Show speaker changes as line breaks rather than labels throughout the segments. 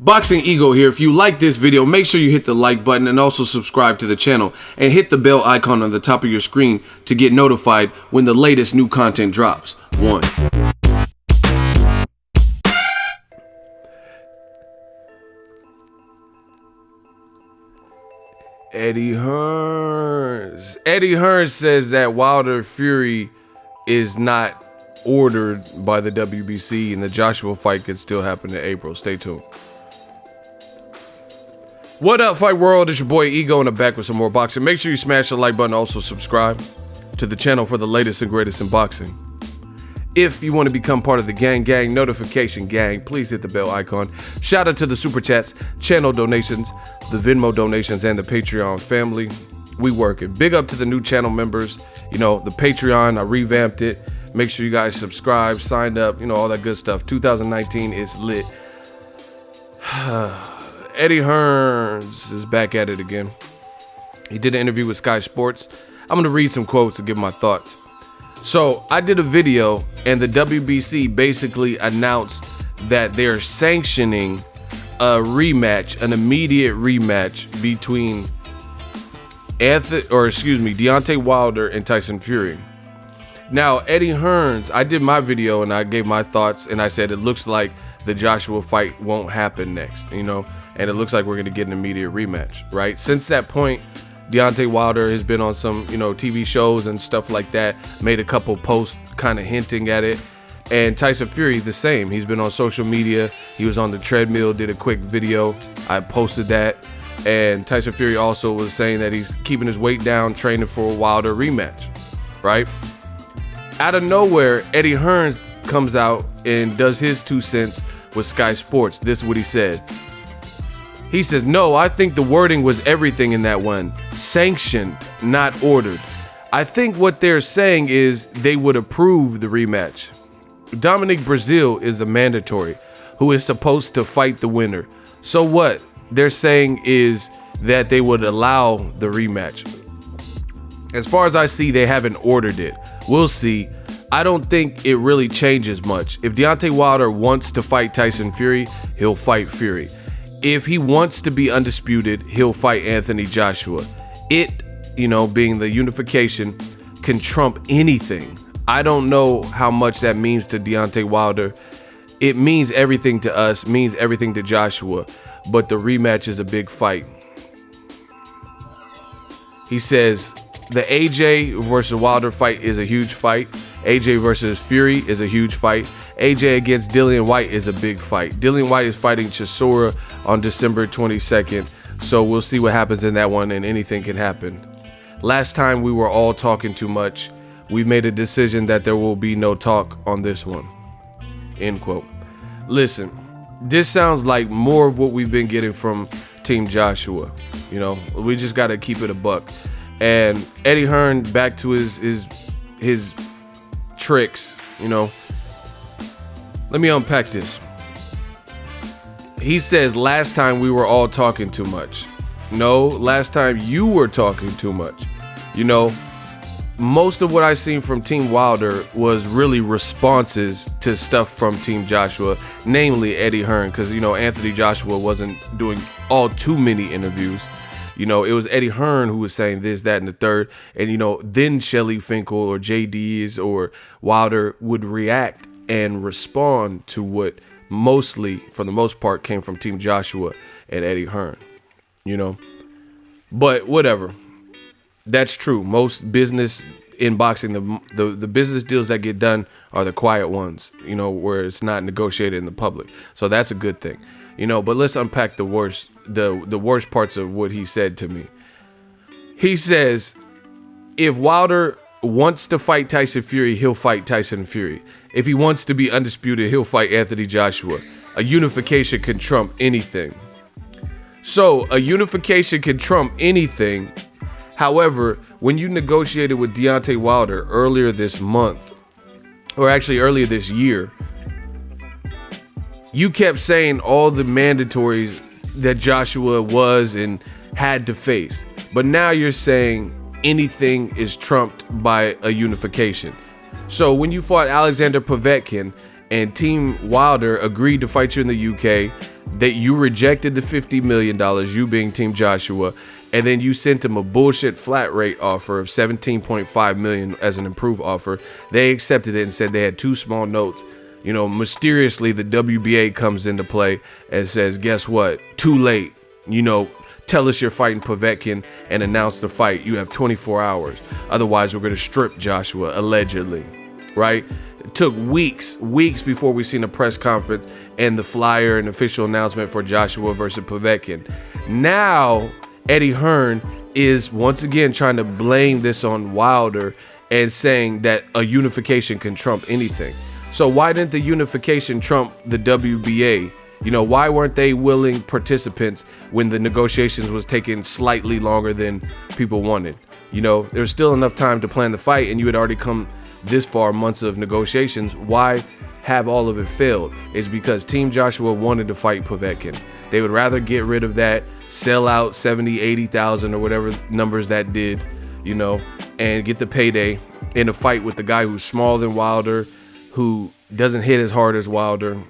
Boxingego here. If you like this video, make sure you hit the like button and also subscribe to the channel and hit the bell icon on the top of your screen to get notified when the latest new content drops. 1. Eddie Hearn says that Wilder Fury is not ordered by the WBC and the Joshua fight could still happen in April. Stay tuned. What up, Fight World? It's your boy Ego, and I'm back with some more boxing. Make sure you smash the like button. Also subscribe to the channel for the latest and greatest in boxing. If you want to become part of the gang notification gang, please hit the bell icon. Shout out to the super chats, channel donations, the Venmo donations, and the Patreon family. We working. Big up to the new channel members. You know, the Patreon, I revamped it. Make sure you guys subscribe, signed up, you know, all that good stuff. 2019 is lit. Eddie Hearn is back at it again. He did an interview with Sky Sports. I'm going to read some quotes and give my thoughts. So I did a video and the WBC basically announced that they're sanctioning a rematch, an immediate rematch between Deontay Wilder and Tyson Fury. Now, Eddie Hearn, I did my video and I gave my thoughts and I said it looks like the Joshua fight won't happen next, you know, and it looks like we're going to get an immediate rematch, right? Since that point, Deontay Wilder has been on some, you know, TV shows and stuff like that, made a couple posts kind of hinting at it. And Tyson Fury, the same. He's been on social media. He was on the treadmill, did a quick video. I posted that. And Tyson Fury also was saying that he's keeping his weight down, training for a Wilder rematch, right? Out of nowhere, Eddie Hearn comes out and does his 2 cents with Sky Sports. This is what he said. He says, "No, I think the wording was everything in that one. Sanctioned, not ordered. I think what they're saying is they would approve the rematch. Dominic Brazil is the mandatory, who is supposed to fight the winner. So what they're saying is that they would allow the rematch. As far as I see, they haven't ordered it. We'll see. I don't think it really changes much. If Deontay Wilder wants to fight Tyson Fury, he'll fight Fury. If he wants to be undisputed, he'll fight Anthony Joshua. It, you know, being the unification, can trump anything. I don't know how much that means to Deontay Wilder. It means everything to us, means everything to Joshua, but the rematch is a big fight." He says, the AJ versus Wilder fight is a huge fight. AJ versus Fury is a huge fight. AJ against Dillian White is a big fight. Dillian White is fighting Chisora on December 22nd. So we'll see what happens in that one, and anything can happen. Last time we were all talking too much. We've made a decision that there will be no talk on this one. End quote. Listen, this sounds like more of what we've been getting from Team Joshua. You know, we just got to keep it a buck. And Eddie Hearn, back to his tricks, you know. Let me unpack this. He says last time we were all talking too much. No, last time you were talking too much. You know, most of what I seen from Team Wilder was really responses to stuff from Team Joshua, namely Eddie Hearn, because, you know, Anthony Joshua wasn't doing all too many interviews. You know, it was Eddie Hearn who was saying this, that, and the third. And, you know, then Shelly Finkel or JD's or Wilder would react and respond to what mostly, for the most part, came from Team Joshua and Eddie Hearn, you know. But whatever. That's true. Most business in boxing, the business deals that get done are the quiet ones, you know, where it's not negotiated in the public. So that's a good thing, you know. But let's unpack the worst parts of what he said to me. He says, if Wilder wants to fight Tyson Fury, he'll fight Tyson Fury. If he wants to be undisputed, he'll fight Anthony Joshua. A unification can trump anything. So a unification can trump anything. However, when you negotiated with Deontay Wilder earlier this month, or actually earlier this year, you kept saying all the mandatories that Joshua was and had to face. But now you're saying anything is trumped by a unification. So when you fought Alexander Povetkin and Team Wilder agreed to fight you in the UK, that you rejected the $50 million, you being Team Joshua, and then you sent him a bullshit flat rate offer of $17.5 million as an improved offer. They accepted it and said they had two small notes. You know, mysteriously, the WBA comes into play and says, guess what? Too late. You know, tell us you're fighting Povetkin and announce the fight. You have 24 hours. Otherwise, we're going to strip Joshua, allegedly. Right? It took weeks before we seen a press conference and the flyer and official announcement for Joshua versus Povetkin. Now, Eddie Hearn is once again trying to blame this on Wilder and saying that a unification can trump anything. So why didn't the unification trump the WBA? You know, why weren't they willing participants when the negotiations was taking slightly longer than people wanted? You know, there's still enough time to plan the fight, and you had already come this far, months of negotiations. Why have all of it failed? It's because Team Joshua wanted to fight Povetkin. They would rather get rid of that, sell out 70, 80,000 or whatever numbers that did, you know, and get the payday in a fight with the guy who's smaller than Wilder, who doesn't hit as hard as Wilder,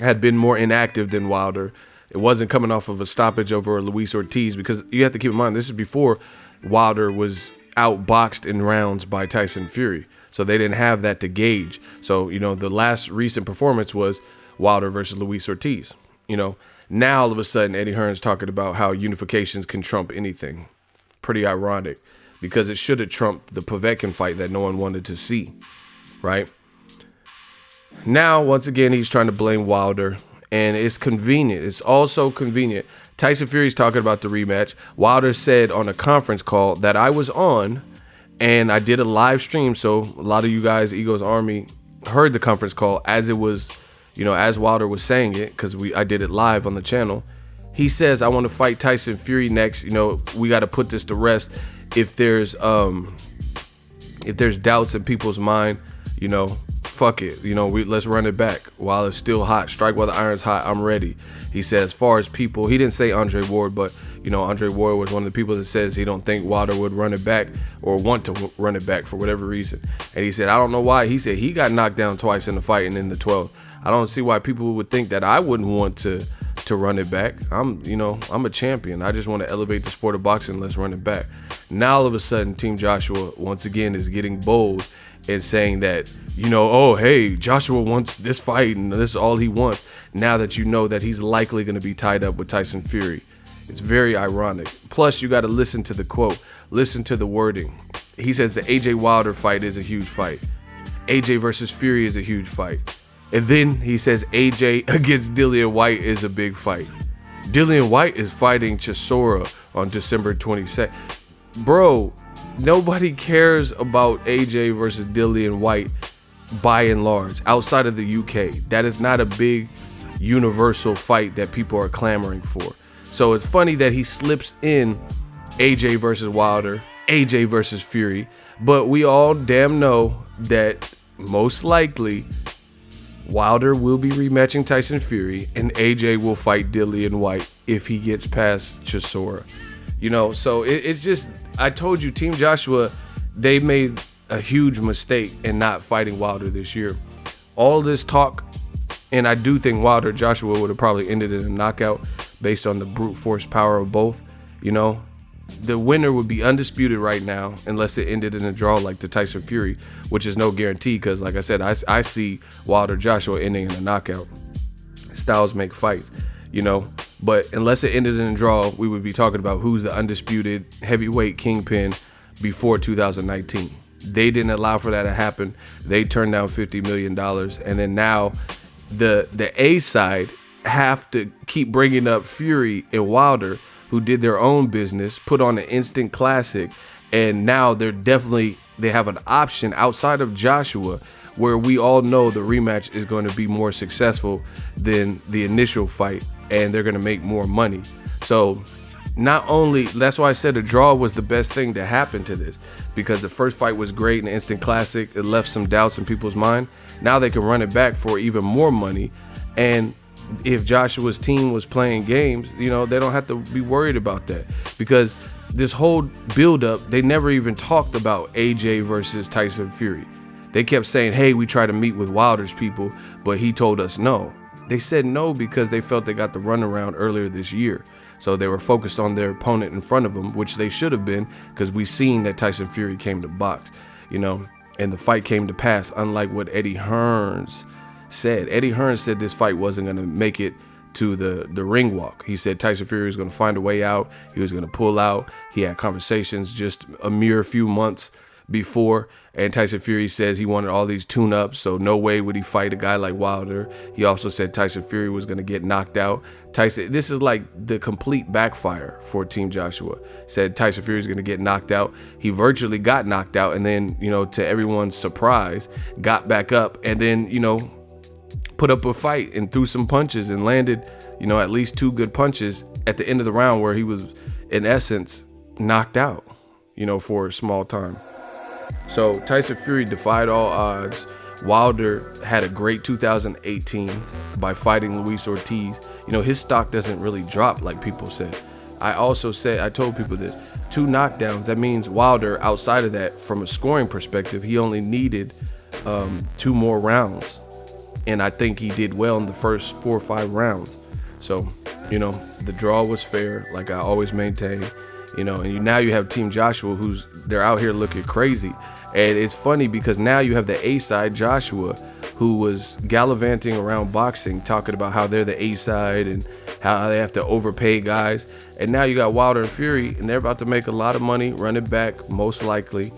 had been more inactive than Wilder. It wasn't coming off of a stoppage over Luis Ortiz, because you have to keep in mind, this is before Wilder was outboxed in rounds by Tyson Fury. So they didn't have that to gauge. So, you know, the last recent performance was Wilder versus Luis Ortiz. You know, now all of a sudden Eddie Hearn's talking about how unifications can trump anything. Pretty ironic, because it should have trumped the Povetkin fight that no one wanted to see, right? Now, once again, he's trying to blame Wilder, and it's convenient. It's also convenient. Tyson Fury's talking about the rematch. Wilder said on a conference call that I was on, and I did a live stream, so a lot of you guys, Eagles Army, heard the conference call as it was, you know, as Wilder was saying it, because I did it live on the channel. He says, I want to fight Tyson Fury next. You know, we got to put this to rest. If there's doubts in people's mind, you know, fuck it. You know, let's run it back while it's still hot. Strike while the iron's hot. I'm ready. He said, as far as people, he didn't say Andre Ward, but, you know, Andre Ward was one of the people that says he don't think Wilder would run it back or want to run it back for whatever reason. And he said, I don't know why. He said he got knocked down twice in the fight and in the 12th. I don't see why people would think that I wouldn't want to run it back. I'm a champion. I just want to elevate the sport of boxing. Let's run it back. Now, all of a sudden, Team Joshua, once again, is getting bold and saying that, you know, oh, hey, Joshua wants this fight and this is all he wants. Now that you know that he's likely going to be tied up with Tyson Fury. It's very ironic. Plus, you got to listen to the quote. Listen to the wording. He says the AJ Wilder fight is a huge fight. AJ versus Fury is a huge fight. And then he says AJ against Dillian Whyte is a big fight. Dillian Whyte is fighting Chisora on December 22nd. Bro, nobody cares about AJ versus Dillian Whyte by and large outside of the UK. That is not a big universal fight that people are clamoring for. So it's funny that he slips in AJ versus Wilder, AJ versus Fury, but we all damn know that most likely Wilder will be rematching Tyson Fury and AJ will fight Dillian Whyte if he gets past Chisora. You know, so it's just, I told you, Team Joshua, they made a huge mistake in not fighting Wilder this year. All this talk, and I do think Wilder Joshua would have probably ended in a knockout based on the brute force power of both. You know, the winner would be undisputed right now unless it ended in a draw like the Tyson Fury, which is no guarantee because, like I said, I see Wilder Joshua ending in a knockout. Styles make fights, you know. But unless it ended in a draw, we would be talking about who's the undisputed heavyweight kingpin before 2019. They didn't allow for that to happen. They turned down $50 million. And then now the A side have to keep bringing up Fury and Wilder, who did their own business, put on an instant classic. And now they have an option outside of Joshua where we all know the rematch is going to be more successful than the initial fight. And they're going to make more money. So not only, that's why I said a draw was the best thing to happen to this, because the first fight was great and instant classic. It left some doubts in people's mind. Now they can run it back for even more money. And if Joshua's team was playing games, you know, they don't have to be worried about that, because this whole buildup, they never even talked about AJ versus Tyson Fury. They kept saying, hey, we try to meet with Wilder's people, but he told us no. They said no because they felt they got the runaround earlier this year. So they were focused on their opponent in front of them, which they should have been, because we seen that Tyson Fury came to box, and the fight came to pass, unlike what Eddie Hearn said. Eddie Hearn said this fight wasn't going to make it to the ring walk. He said Tyson Fury was going to find a way out. He was going to pull out. He had conversations just a mere few months before, and Tyson Fury says he wanted all these tune-ups, so no way would he fight a guy like Wilder. He also said Tyson Fury was going to get knocked out. This is like the complete backfire for Team Joshua. Said Tyson Fury is going to get knocked out. He virtually got knocked out, and then, to everyone's surprise, got back up, and then, put up a fight and threw some punches and landed, at least 2 good punches at the end of the round, where he was, in essence, knocked out, for a small time. So Tyson Fury defied all odds. Wilder had a great 2018 by fighting Luis Ortiz. His stock doesn't really drop like people said. I told people this, 2 knockdowns. That means Wilder, outside of that, from a scoring perspective, he only needed 2 more rounds. And I think he did well in the first 4 or 5 rounds. So, the draw was fair, like I always maintain. And now you have Team Joshua, they're out here looking crazy. And it's funny because now you have the A side, Joshua, who was gallivanting around boxing, talking about how they're the A side and how they have to overpay guys. And now you got Wilder and Fury, and they're about to make a lot of money, run it back, most likely.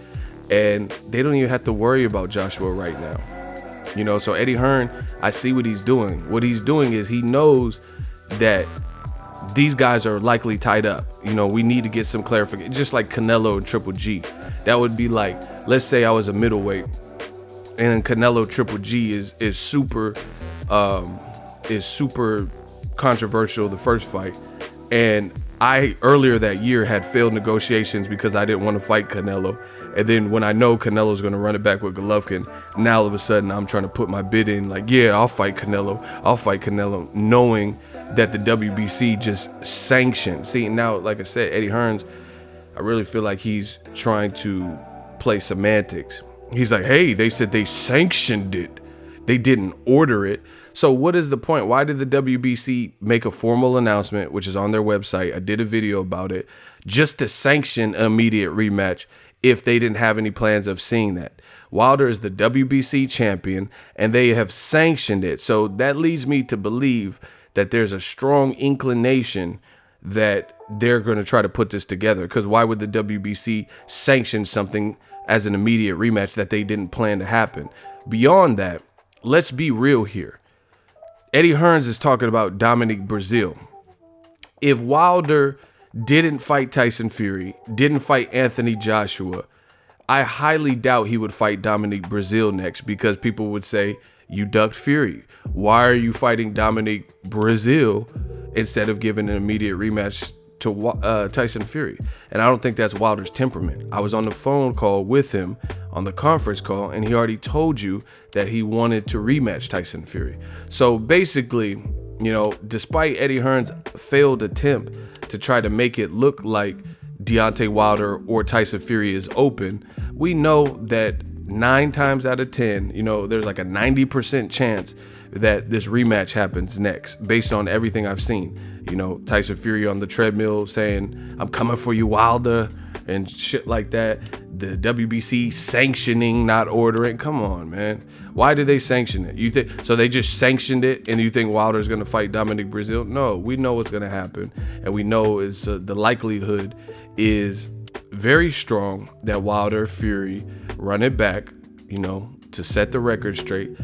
And they don't even have to worry about Joshua right now. So Eddie Hearn, I see what he's doing. What he's doing is he knows that these guys are likely tied up. We need to get some clarification, just like Canelo and Triple G. That would be like, let's say I was a middleweight and Canelo Triple G is super controversial, the first fight. And I earlier that year had failed negotiations because I didn't want to fight Canelo. And then when I know Canelo's going to run it back with Golovkin, now all of a sudden I'm trying to put my bid in like, yeah, I'll fight Canelo, knowing that the WBC just sanctioned. See, now, like I said, Eddie Hearn, I really feel like he's trying to play semantics. He's like, hey, they said they sanctioned it. They didn't order it. So what is the point? Why did the WBC make a formal announcement, which is on their website? I did a video about it, just to sanction an immediate rematch if they didn't have any plans of seeing that. Wilder is the WBC champion, and they have sanctioned it. So that leads me to believe that there's a strong inclination that they're going to try to put this together. Because why would the WBC sanction something as an immediate rematch that they didn't plan to happen? Beyond that, let's be real here. Eddie Hearn is talking about Dominic Breazeale. If Wilder didn't fight Tyson Fury, didn't fight Anthony Joshua, I highly doubt he would fight Dominic Breazeale next, because people would say, you ducked Fury. Why are you fighting Dominic Breazeale instead of giving an immediate rematch to Tyson Fury? And I don't think that's Wilder's temperament. I was on the phone call with him on the conference call, and he already told you that he wanted to rematch Tyson Fury. So basically, despite Eddie Hearn's failed attempt to try to make it look like Deontay Wilder or Tyson Fury is open, we know that 9 times out of 10, there's like a 90% chance that this rematch happens next, based on everything I've seen. Tyson Fury on the treadmill saying, I'm coming for you, Wilder, and shit like that. The WBC sanctioning, not ordering. Come on, man. Why did they sanction it? You think so? They just sanctioned it, and you think Wilder's gonna fight Dominic Breazeale? No, we know what's gonna happen, and we know is the likelihood is very strong that Wilder Fury run it back, to set the record straight,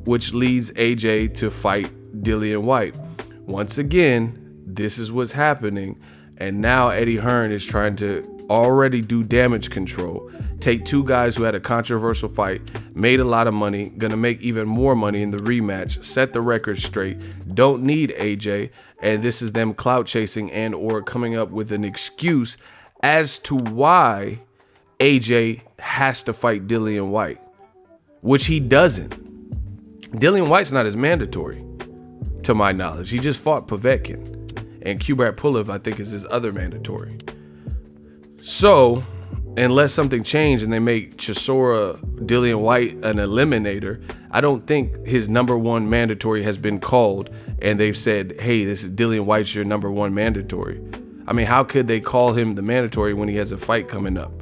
which leads AJ to fight Dillian Whyte. Once again, this is what's happening, and now Eddie Hearn is trying to already do damage control, take 2 guys who had a controversial fight, made a lot of money, gonna make even more money in the rematch, set the record straight, don't need AJ, and this is them clout chasing and or coming up with an excuse as to why AJ has to fight Dillian Whyte, which he doesn't. Dillian Whyte's not as mandatory, to my knowledge. He just fought Povetkin, and Kubrat Pulev, I think, is his other mandatory. So, unless something changed and they make Chisora Dillian Whyte an eliminator, I don't think his #1 mandatory has been called and they've said, hey, this is Dillian White's your #1 mandatory. I mean, how could they call him the mandatory when he has a fight coming up?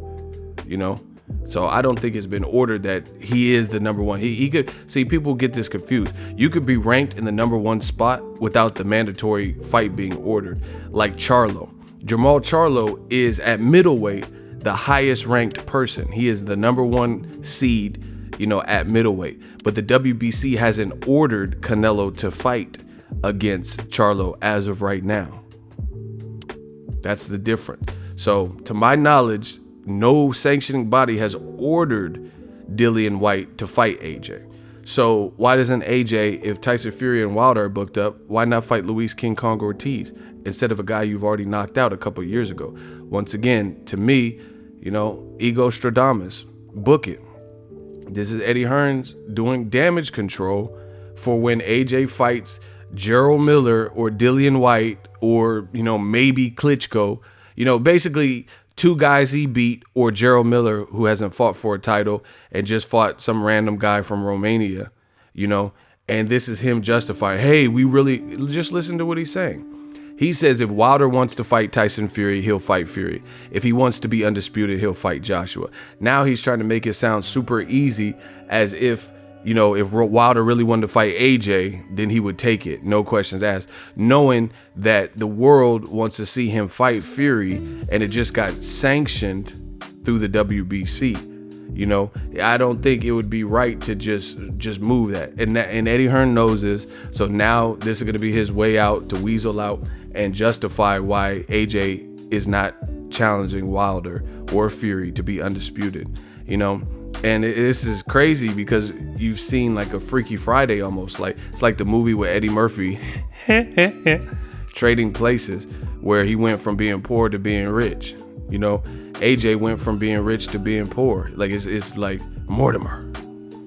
You know? So I don't think it's been ordered that he is the #1. He could, see, people get this confused. You could be ranked in the #1 spot without the mandatory fight being ordered. Like Charlo. Jamal Charlo is at middleweight the highest ranked person. He is the #1 seed, you know, at middleweight. But the WBC hasn't ordered Canelo to fight against Charlo as of right now. That's the difference. So to my knowledge, no sanctioning body has ordered Dillian White to fight AJ. So why doesn't AJ, if Tyson Fury and Wilder are booked up, why not fight Luis King Kong Ortiz instead of a guy you've already knocked out a couple years ago? Once again, to me, you know, ego Stradamus, book it. This is Eddie Hearns doing damage control for when AJ fights Gerald Miller or Dillian White or, you know, maybe Klitschko. You know, basically 2 guys he beat, or Gerald Miller, who hasn't fought for a title and just fought some random guy from Romania, you know, and this is him justifying, hey, we really, just listen to what he's saying. He says if Wilder wants to fight Tyson Fury, he'll fight Fury. If he wants to be undisputed, he'll fight Joshua. Now he's trying to make it sound super easy, as if, you know, if Wilder really wanted to fight AJ, then he would take it, no questions asked, knowing that the world wants to see him fight Fury, and it just got sanctioned through the WBC. You know, I don't think it would be right to just move that. And Eddie Hearn knows this, so now this is going to be his way out to weasel out and justify why AJ is not challenging Wilder or Fury to be undisputed, you know. And this is crazy because you've seen like a Freaky Friday almost. Like it's like the movie with Eddie Murphy, Trading Places, where he went from being poor to being rich. You know, AJ went from being rich to being poor. Like it's like Mortimer.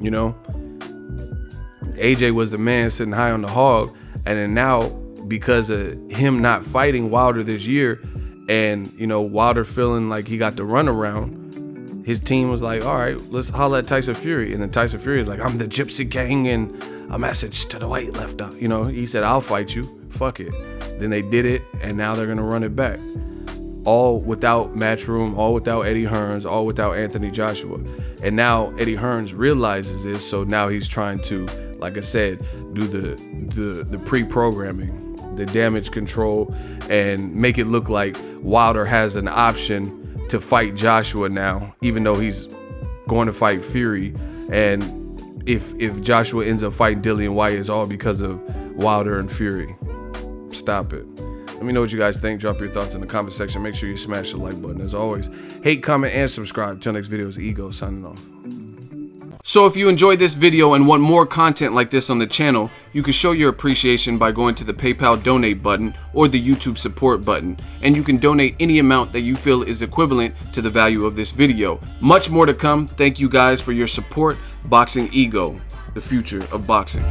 You know, AJ was the man sitting high on the hog, and then now because of him not fighting Wilder this year, and you know Wilder feeling like he got the runaround, his team was like, all right, let's holler at Tyson Fury. And then Tyson Fury is like, I'm the Gypsy King and a message to the weight left out. You know, he said, I'll fight you. Fuck it. Then they did it, and now they're going to run it back. All without Matchroom, all without Eddie Hearns, all without Anthony Joshua. And now Eddie Hearns realizes this, so now he's trying to, like I said, do the pre-programming, the damage control, and make it look like Wilder has an option to fight Joshua now, even though he's going to fight Fury. And if Joshua ends up fighting Dillian White, it's all because of Wilder and Fury. Stop it. Let me know what you guys think. Drop your thoughts in the comment section. Make sure you smash the like button. As always, hate, comment, and subscribe. Till next video, it's Ego signing off. So if you enjoyed this video and want more content like this on the channel, you can show your appreciation by going to the PayPal donate button or the YouTube support button, and you can donate any amount that you feel is equivalent to the value of this video. Much more to come. Thank you guys for your support. Boxingego, the future of boxing.